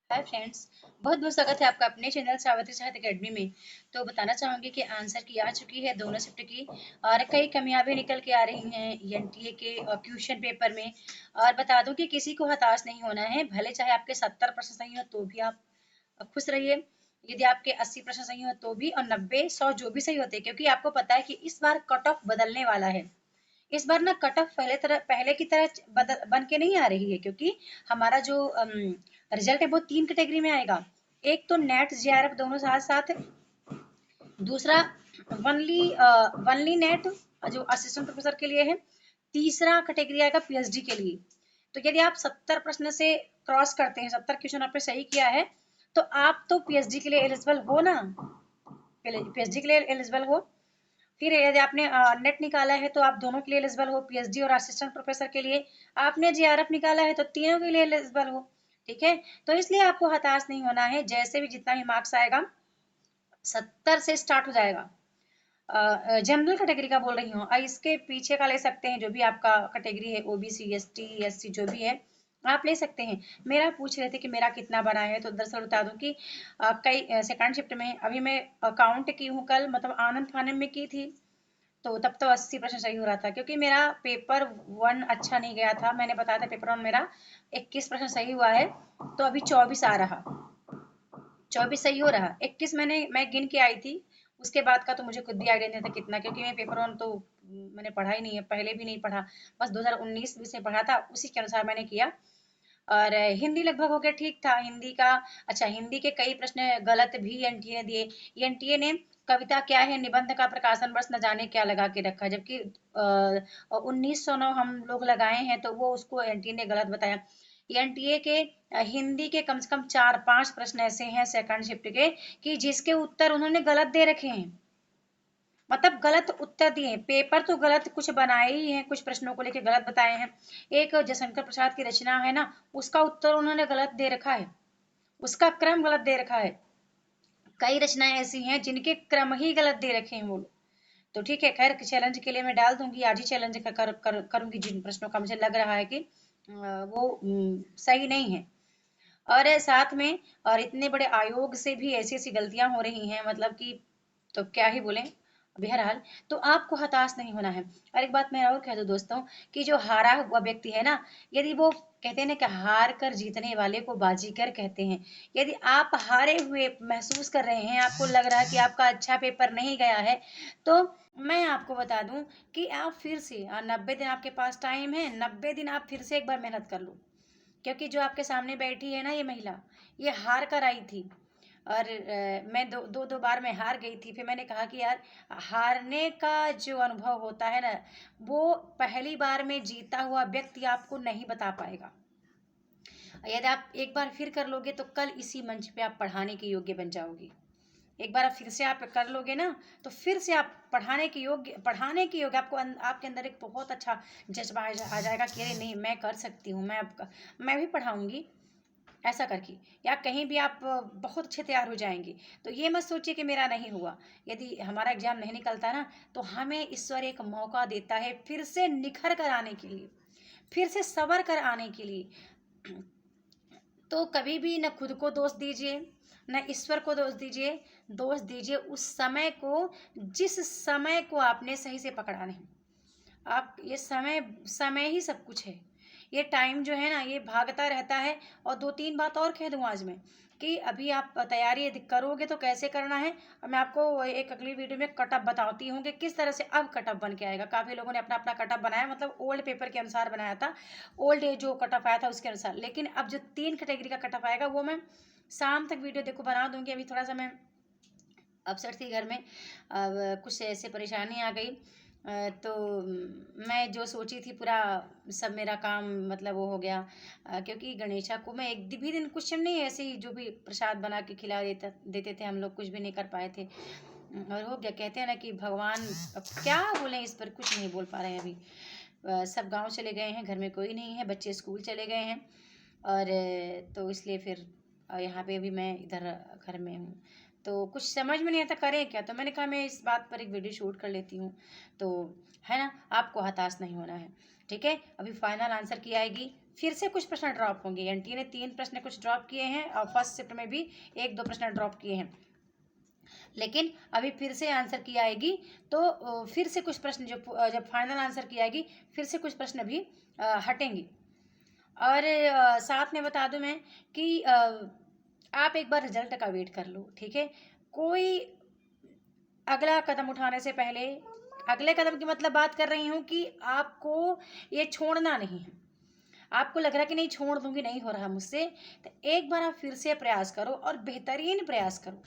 Hi friends, बहुत बहुत स्वागत है आपका अपने चैनल सावित्री साहित्य अकेडमी में। तो बताना चाहूंगी कि आंसर की आ चुकी है दोनों शिफ्ट की और कई कमियां भी निकल के आ रही हैं एनटीए के क्वेश्चन पेपर में। और बता दूं कि किसी को हताश नहीं होना है, भले चाहे आपके 70 प्रश्न सही हो तो भी आप खुश रहिए। यदि आपके 80 प्रश्न सही हो तो भी, और 90 100 जो भी सही होते हैं, क्योंकि आपको पता है कि इस बार कट ऑफ बदलने वाला है। इस बार ना कट ऑफ पहले की तरह बन के नहीं आ रही है, क्योंकि हमारा जो रिजल्ट है वो 3 कैटेगरी में आएगा। एक तो नेट जेआरएफ दोनों साथ साथ, दूसरा वनली वनली नेट जो असिस्टेंट प्रोफेसर के लिए है, तीसरा कैटेगरी आएगा पीएचडी के लिए। तो यदि आप 70 प्रश्न से क्रॉस करते हैं, 70 क्वेश्चन आपने सही किया है, तो आप तो पीएचडी के लिए एलिजिबल हो ना, पीएचडी के लिए एलिजिबल हो। फिर यदि आपने नेट निकाला है तो आप दोनों के लिए एलिजिबल हो, पीएचडी और असिस्टेंट प्रोफेसर के लिए। आपने जीआरएफ निकाला है तो तीनों के लिए एलिजिबल हो। ठीक है, तो इसलिए आपको हताश नहीं होना है। जैसे भी जितना भी मार्क्स आएगा 70 से स्टार्ट हो जाएगा। जनरल कैटेगरी का बोल रही हूँ, इसके पीछे का ले सकते हैं जो भी आपका कैटेगरी है, ओबीसी एसटी एससी जो भी है आप ले सकते हैं। मेरा पूछ रहे थे कि मेरा कितना बना है, तो दरअसल बता दूं कि कई सेकंड शिफ्ट में अभी मैं काउंट की हूँ, कल मतलब आनंद फानम में की थी, तो तब तो 80 प्रश्न सही हो रहा था, क्योंकि मेरा पेपर वन अच्छा नहीं गया था। मैंने बताया था पेपर वन मेरा 21 प्रश्न सही हुआ है, तो अभी 24 आ रहा, 24 सही हो रहा। 21 मैं गिन के आई थी, उसके बाद का तो मुझे खुद भी आइडिया नहीं था कितना, क्योंकि मैं पेपर वन तो मैंने पढ़ा ही नहीं है, पहले भी नहीं पढ़ा, बस 2019 से पढ़ा था, उसी के अनुसार मैंने किया। और हिंदी लगभग हो गया, ठीक था हिंदी का। अच्छा, हिंदी के कई प्रश्न गलत भी एनटीए ने दिए। एनटीए ने कविता क्या है, निबंध का प्रकाशन वर्ष न जाने क्या लगा के रखा, जबकि 1909 हम लोग लगाए हैं, तो वो उसको एनटीए ने गलत बताया। एनटीए के हिंदी के कम से कम 4-5 प्रश्न ऐसे हैं सेकंड शिफ्ट के कि जिसके उत्तर उन्होंने गलत दे रखे हैं, मतलब गलत उत्तर दिए हैं। पेपर तो गलत कुछ बनाए ही हैं, कुछ प्रश्नों को लेकर गलत बताए हैं। एक जयशंकर प्रसाद की रचना है ना, उसका उत्तर उन्होंने गलत दे रखा है, उसका क्रम गलत दे रखा है। कई रचनाएं ऐसी हैं जिनके क्रम ही गलत दे रखे हैं वो लोग। तो ठीक है, खैर चैलेंज के लिए मैं डाल दूंगी, आज ही चैलेंज करूंगी जिन प्रश्नों का मुझे लग रहा है कि वो सही नहीं है। और साथ में, और इतने बड़े आयोग से भी ऐसी ऐसी गलतियां हो रही हैं, मतलब कि तो क्या ही बोले। बहरहाल, तो आपको हताश नहीं होना है। और एक बात मैं और कह दूं दोस्तों, कि जो हारा हुआ व्यक्ति है ना, यदि वो कहते हैं ना कि हार कर जीतने वाले को बाजीगर कहते हैं। यदि आप हारे हुए महसूस कर रहे हैं, आपको लग रहा है कि आपका अच्छा पेपर नहीं गया है, तो मैं आपको बता दूं कि आप फिर से 90 दिन आपके पास टाइम है, 90 दिन आप फिर से एक बार मेहनत कर लो। क्योंकि जो आपके सामने बैठी है ना ये महिला, ये हार कर आई थी। और मैं दो बार मैं हार गई थी। फिर मैंने कहा कि यार, हारने का जो अनुभव होता है ना, वो पहली बार में जीता हुआ व्यक्ति आपको नहीं बता पाएगा। यदि आप एक बार फिर कर लोगे तो कल इसी मंच पे आप पढ़ाने के योग्य बन जाओगे। एक बार आप फिर से आप कर लोगे ना, तो फिर से आप पढ़ाने के योग्य आपको आपके अंदर एक बहुत अच्छा जज्बा आ जाएगा कि अरे नहीं, मैं कर सकती हूँ, मैं भी पढ़ाऊंगी, ऐसा करके। या कहीं भी आप बहुत अच्छे तैयार हो जाएंगे। तो ये मत सोचिए कि मेरा नहीं हुआ। यदि हमारा एग्जाम नहीं निकलता ना, तो हमें ईश्वर एक मौका देता है फिर से निखर कर आने के लिए, फिर से सवर कर आने के लिए। तो कभी भी न खुद को दोष दीजिए, न ईश्वर को दोष दीजिए। दोष दीजिए उस समय को जिस समय को आपने सही से पकड़ा नहीं। आप ये समय समय ही सब कुछ है। ये टाइम जो है ना, ये भागता रहता है। और 2-3 बात और कह दूं आज मैं, कि अभी आप तैयारी यदि करोगे तो कैसे करना है, और मैं आपको एक अगली वीडियो में कटअप बताती हूँ कि किस तरह से अब कटअप बन के आएगा। काफ़ी लोगों ने अपना अपना कटअप बनाया, मतलब ओल्ड पेपर के अनुसार बनाया था, ओल्ड जो कटअप आया था उसके अनुसार। लेकिन अब जो 3 कैटेगरी का कटअप आएगा वो मैं शाम तक वीडियो देखो बना दूंगी। अभी थोड़ा सा मैं अपसेट थी घर में, अब कुछ ऐसे परेशानी आ गई, तो मैं जो सोची थी पूरा सब मेरा काम मतलब वो हो गया। क्योंकि गणेशा को मैं एक भी दिन, कुछ नहीं, ऐसे ही जो भी प्रसाद बना के खिला देते थे हम लोग, कुछ भी नहीं कर पाए थे। और हो गया, कहते हैं ना कि भगवान, अब क्या बोलें इस पर, कुछ नहीं बोल पा रहे हैं अभी। सब गांव चले गए हैं, घर में कोई नहीं है, बच्चे स्कूल चले गए हैं। और तो इसलिए फिर यहाँ पे अभी मैं इधर घर में हूँ, तो कुछ समझ में नहीं आता करें क्या। तो मैंने कहा मैं इस बात पर एक वीडियो शूट कर लेती हूँ, तो है ना, आपको हताश नहीं होना है। ठीक है, अभी फाइनल आंसर की आएगी, फिर से कुछ प्रश्न ड्रॉप होंगे। एनटीए ने 3 प्रश्न कुछ ड्रॉप किए हैं और फर्स्ट शिफ्ट में भी 1-2 प्रश्न ड्रॉप किए हैं, लेकिन अभी फिर से आंसर की आएगी तो फिर से कुछ प्रश्न जब फाइनल आंसर की आएगी फिर से कुछ प्रश्न भी हटेंगे। और साथ में बता दूं मैं कि आप एक बार रिजल्ट का वेट कर लो, ठीक है। कोई अगला कदम उठाने से पहले, अगले कदम की मतलब बात कर रही हूँ कि आपको ये छोड़ना नहीं है। आपको लग रहा है कि नहीं छोड़ दूंगी, नहीं हो रहा मुझसे, तो एक बार आप फिर से प्रयास करो और बेहतरीन प्रयास करो।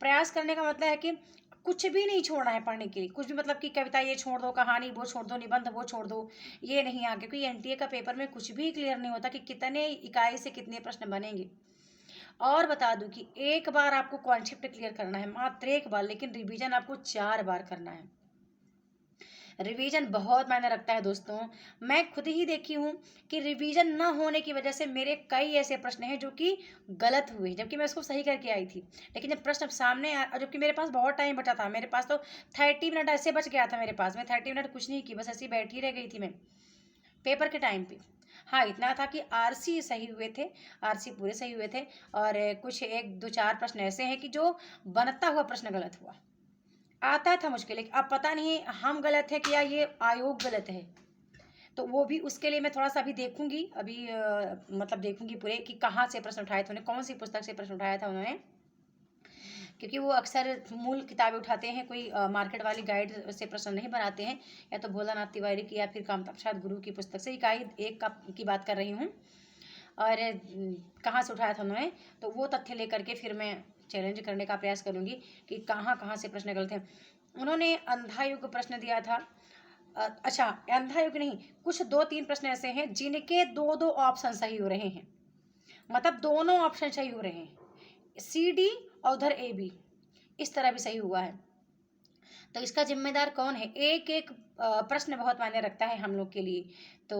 प्रयास करने का मतलब है कि कुछ भी नहीं छोड़ना है पढ़ने के लिए, कुछ भी मतलब कि कविता ये छोड़ दो, कहानी वो छोड़ दो, निबंध वो छोड़ दो, ये नहीं। आगे क्योंकि एनटीए का पेपर में कुछ भी क्लियर नहीं होता कि कितने इकाई से कितने प्रश्न बनेंगे। और बता दूं कि एक बार आपको कॉन्सेप्ट क्लियर करना है, मात्र एक बार, लेकिन रिवीजन आपको 4 बार करना है। रिवीजन बहुत मायने रखता है दोस्तों। मैं खुद ही देखी हूँ कि रिवीजन न होने की वजह से मेरे कई ऐसे प्रश्न हैं जो कि गलत हुए, जबकि मैं उसको सही करके आई थी। लेकिन जब प्रश्न सामने आया, जबकि मेरे पास बहुत टाइम बचा था, मेरे पास तो 30 मिनट ऐसे बच गया था मेरे पास, मैं 30 मिनट कुछ नहीं की, बस ऐसी बैठी रह गई थी मैं पेपर के टाइम पे। हाँ, इतना था कि आरसी सही हुए थे, आरसी पूरे सही हुए थे, और कुछ 1-2-4 प्रश्न ऐसे हैं कि जो बनता हुआ प्रश्न गलत हुआ। आता था मुझके लिए, अब पता नहीं हम गलत है कि या ये आयोग गलत है। तो वो भी उसके लिए मैं थोड़ा सा अभी देखूंगी, अभी मतलब देखूंगी पूरे कि कहाँ से प्रश्न उठाए थे उन्होंने, कौन सी पुस्तक से प्रश्न उठाया था उन्होंने, क्योंकि वो अक्सर मूल किताबें उठाते हैं, कोई मार्केट वाली गाइड से प्रश्न नहीं बनाते हैं, या तो भोलानाथ तिवारी की या फिर कामता प्रसाद गुरु की पुस्तक से इकाई एक का की बात कर रही हूँ। और कहाँ से उठाया था उन्होंने, तो वो तथ्य लेकर के फिर मैं चैलेंज करने का प्रयास करूंगी कि कहाँ कहाँ से प्रश्न गलत हैं। उन्होंने अंधा युग प्रश्न दिया था। अच्छा, अंधा युग नहीं, कुछ 2-3 प्रश्न ऐसे हैं जिनके 2-2 ऑप्शन सही हो रहे हैं, मतलब दोनों ऑप्शन सही हो रहे हैं, सी डी और उधर ए बी, इस तरह भी सही हुआ है। तो इसका जिम्मेदार कौन है? एक एक प्रश्न बहुत मायने रखता है हम लोग के लिए। तो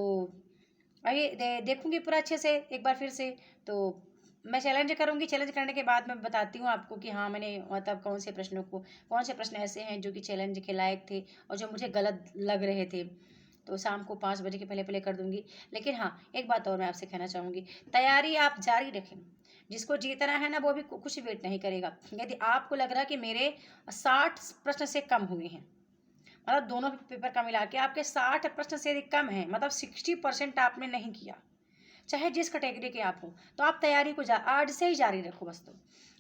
आइए देखूंगी पूरा अच्छे से एक बार फिर से। तो मैं चैलेंज करूंगी, चैलेंज करने के बाद मैं बताती हूँ आपको कि हाँ मैंने मतलब कौन से प्रश्नों को, कौन से प्रश्न ऐसे हैं जो कि चैलेंज के लायक थे और जो मुझे गलत लग रहे थे। तो शाम को 5 बजे के पहले पहले कर दूंगी। लेकिन हाँ, एक बात और मैं आपसे कहना चाहूँगी, तैयारी आप जारी रखें। जिसको जीतना है ना वो भी कुछ वेट नहीं करेगा। यदि आपको लग रहा है कि मेरे 60 प्रश्न से कम हुए हैं, मतलब दोनों पेपर का मिला के आपके 60 प्रश्न से यदि कम है, मतलब 60% आपने नहीं किया, चाहे जिस कैटेगरी के आप हो, तो आप तैयारी को आज से ही जारी रखो बस। तो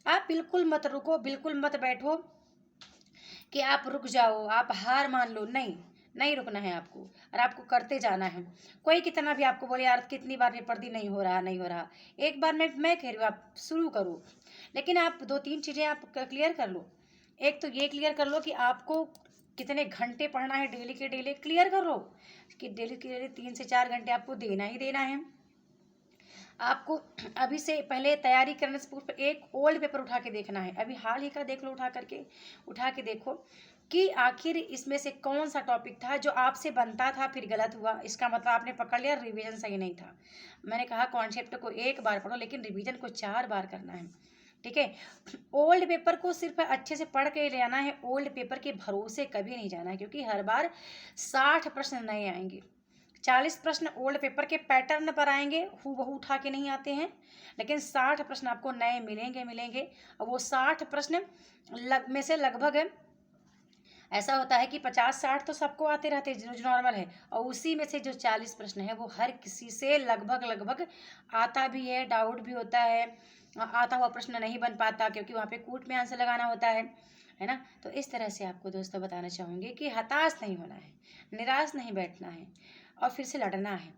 आप बिल्कुल मत रुको, बिल्कुल मत बैठो कि आप रुक जाओ, आप हार मान लो, नहीं, नहीं रुकना है आपको, और आपको करते जाना है। कोई कितना भी आपको बोले यार कितनी बार पेपर दी, नहीं हो रहा, नहीं हो रहा, एक बार मैं कह रही हूँ आप शुरू करो। लेकिन आप 2-3 चीज़ें आप क्लियर कर लो। एक तो ये क्लियर कर लो कि आपको कितने घंटे पढ़ना है, डेली के डेली क्लियर कर लो कि डेली के डेली 3 से 4 घंटे आपको देना ही देना है। आपको अभी से पहले तैयारी करने से पूर्व एक ओल्ड पेपर उठा के देखना है, अभी हाल ही का देख लो, उठा के देखो कि आखिर इसमें से कौन सा टॉपिक था जो आपसे बनता था फिर गलत हुआ। इसका मतलब आपने पकड़ लिया रिवीजन सही नहीं था। मैंने कहा कॉन्सेप्ट को एक बार पढ़ो, लेकिन रिवीजन को 4 बार करना है, ठीक है। ओल्ड पेपर को सिर्फ अच्छे से पढ़ के ले आना है, ओल्ड पेपर के भरोसे कभी नहीं जाना है, क्योंकि हर बार 60 प्रश्न नए आएंगे। 40 प्रश्न ओल्ड पेपर के पैटर्न पर आएंगे, हूबहू उठा के नहीं आते हैं, लेकिन 60 प्रश्न आपको नए मिलेंगे। और वो 60 प्रश्न में से लगभग ऐसा होता है कि 50-60 तो सबको आते रहते हैं, जो नॉर्मल है, और उसी में से जो 40 प्रश्न है वो हर किसी से लगभग आता भी है, डाउट भी होता है, आता हुआ प्रश्न नहीं बन पाता क्योंकि वहाँ पे कूट में आंसर लगाना होता है ना। तो इस तरह से आपको दोस्तों बताना चाहूँगी कि हताश नहीं होना है, निराश नहीं बैठना है, और फिर से लड़ना है।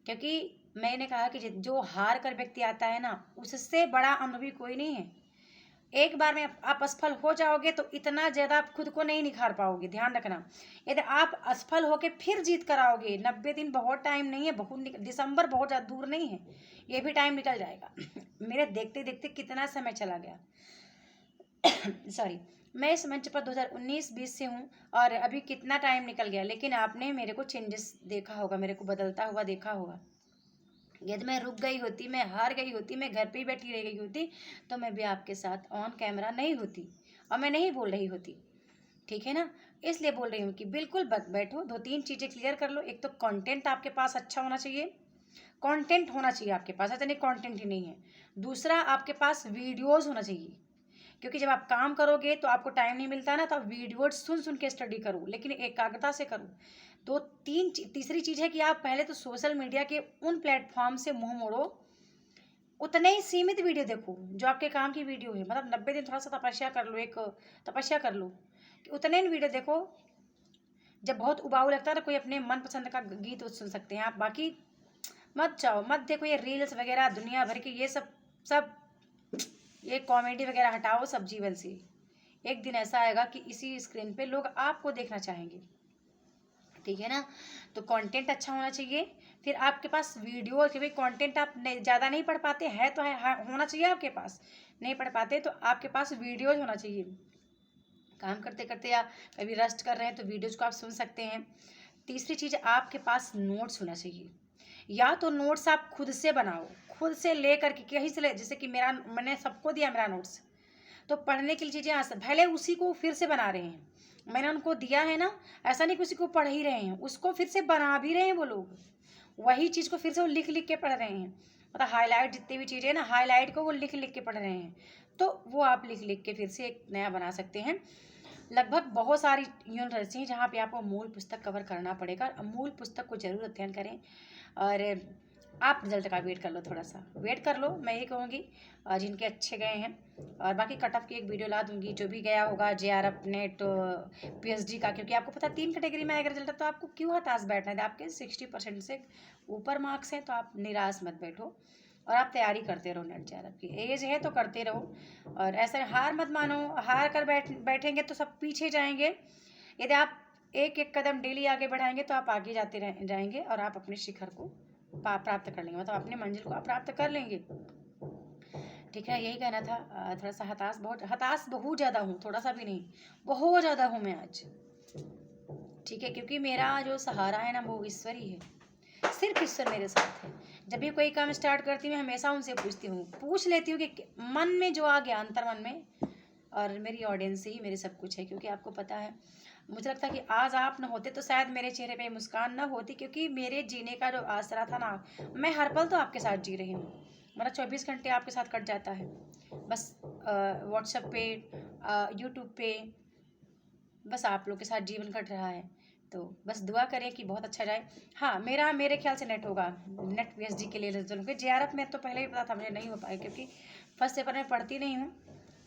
क्योंकि मैंने कहा कि जो हार कर व्यक्ति आता है ना, उससे बड़ा अनुभवी कोई नहीं है। एक बार में आप असफल हो जाओगे तो इतना ज़्यादा आप खुद को नहीं निखार पाओगे, ध्यान रखना। यदि आप असफल होके फिर जीत कर आओगे, 90 दिन बहुत टाइम नहीं है, दिसंबर बहुत ज़्यादा दूर नहीं है, ये भी टाइम निकल जाएगा। मेरे देखते देखते कितना समय चला गया। सॉरी, मैं इस मंच पर 2019-20 से हूँ और अभी कितना टाइम निकल गया, लेकिन आपने मेरे को चेंजेस देखा होगा, मेरे को बदलता हुआ देखा होगा। यदि मैं रुक गई होती, मैं हार गई होती, मैं घर पे ही बैठी रह गई होती, तो मैं भी आपके साथ ऑन कैमरा नहीं होती और मैं नहीं बोल रही होती, ठीक है ना। इसलिए बोल रही हूँ कि बिल्कुल बैठो, 2-3 चीज़ें क्लियर कर लो। एक तो कंटेंट आपके पास अच्छा होना चाहिए, कंटेंट होना चाहिए आपके पास, ऐसा नहीं कंटेंट ही नहीं है। दूसरा, आपके पास वीडियोज़ होना चाहिए, क्योंकि जब आप काम करोगे तो आपको टाइम नहीं मिलता ना, तो आप वीडियोज सुन सुन के स्टडी करो, लेकिन एकाग्रता से करो। तो तीसरी चीज़ है कि आप पहले तो सोशल मीडिया के उन प्लेटफॉर्म से मुंह मोड़ो, उतने ही सीमित वीडियो देखो जो आपके काम की वीडियो है। मतलब 90 दिन थोड़ा सा तपस्या कर लो, एक तपस्या कर लो कि उतने ही वीडियो देखो। जब बहुत उबाऊ लगता है तो कोई अपने मनपसंद का गीत सुन सकते हैं आप, बाकी मत जाओ, मत देखो ये रील्स वगैरह दुनिया भर के, ये सब सब ये कॉमेडी वगैरह हटाओ सब जीवन से। एक दिन ऐसा आएगा कि इसी स्क्रीन पे लोग आपको देखना चाहेंगे, ठीक है ना। तो कंटेंट अच्छा होना चाहिए। फिर आपके पास वीडियो, कि भाई कंटेंट आप ज़्यादा नहीं पढ़ पाते है तो है, होना चाहिए आपके पास। नहीं पढ़ पाते तो आपके पास वीडियोज होना चाहिए। काम करते करते या कभी रेस्ट कर रहे हैं तो वीडियोज को आप सुन सकते हैं। तीसरी चीज़, आपके पास नोट्स होना चाहिए। या तो नोट्स आप खुद से बनाओ, खुद से ले करके कहीं से ले, जैसे कि मैंने सबको दिया मेरा नोट्स, तो पढ़ने के लिए चीज़ें आसान, भले उसी को फिर से बना रहे हैं, मैंने उनको दिया है ना, ऐसा नहीं कि उसी को पढ़ ही रहे हैं, उसको फिर से बना भी रहे हैं वो लोग, वही चीज़ को फिर से वो लिख लिख के पढ़ रहे हैं। मतलब हाईलाइट जितनी भी चीज़ें ना, हाईलाइट को वो लिख लिख के पढ़ रहे हैं, तो वो आप लिख लिख के फिर से एक नया बना सकते हैं। लगभग बहुत सारी यूनिवर्सिटी हैं जहाँ पे आपको मूल पुस्तक कवर करना पड़ेगा। मूल पुस्तक को जरूर अध्ययन करें, और आप रिजल्ट का वेट कर लो, थोड़ा सा वेट कर लो, मैं यही कहूँगी। और जिनके अच्छे गए हैं, और बाकी कट ऑफ की एक वीडियो ला दूंगी, जो भी गया होगा JRF नेट PhD का, क्योंकि आपको पता है 3 कैटेगरी में आएगा रिजल्ट, तो आपको क्यों हताश बैठना है। आपके 60% से ऊपर मार्क्स हैं, तो आप निराश मत बैठो, और आप तैयारी करते रहो। नेट JRF की एज है तो करते रहो, और ऐसे हार मत मानो। हार कर बैठेंगे तो सब पीछे जाएंगे। यदि आप एक एक कदम डेली आगे बढ़ाएंगे तो आप आगे जाते जाएंगे, और आप अपने शिखर को प्राप्त कर लेंगे, मतलब अपने मंजिल को आप प्राप्त कर लेंगे। ठीक है, यही कहना था। थोड़ा सा हताश बहुत ज़्यादा हूँ, थोड़ा सा भी नहीं, बहुत ज़्यादा हूँ मैं आज। ठीक है, क्योंकि मेरा जो सहारा है ना वो ईश्वर ही है, सिर्फ ईश्वर मेरे साथ है। जब भी कोई काम स्टार्ट करती हूँ मैं हमेशा उनसे पूछ लेती हूँ कि मन में जो आ गया, अंतर मन में, और मेरी ऑडियंस ही मेरे सब कुछ है। क्योंकि आपको पता है, मुझे लगता है कि आज आप न होते तो शायद मेरे चेहरे पे मुस्कान ना होती, क्योंकि मेरे जीने का जो आसरा था ना, मैं हर पल तो आपके साथ जी रही हूँ। मेरा 24 घंटे आपके साथ कट जाता है, बस व्हाट्सएप पे, यूट्यूब पे, बस आप लोग के साथ जीवन कट रहा है। तो बस दुआ करें कि बहुत अच्छा जाए। हाँ, मेरे ख्याल से नेट होगा, नेट PhD के लिए रिजल्ट होंगे। JRF में तो पहले ही पता था मुझे नहीं हो पाएगा, क्योंकि फर्स्ट पेपर में पढ़ती नहीं हूँ।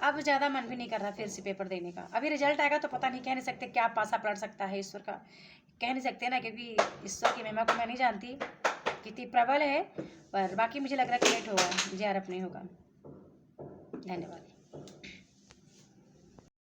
अब ज़्यादा मन भी नहीं कर रहा फिर से पेपर देने का। अभी रिजल्ट आएगा तो पता नहीं, कह नहीं सकते क्या पासा पलट सकता है, ईश्वर का कह नहीं सकते ना, क्योंकि ईश्वर की महिमा को मैं नहीं जानती कितनी प्रबल है। पर बाकी मुझे लग रहा है कि नेट होगा, JRF नहीं होगा। धन्यवाद।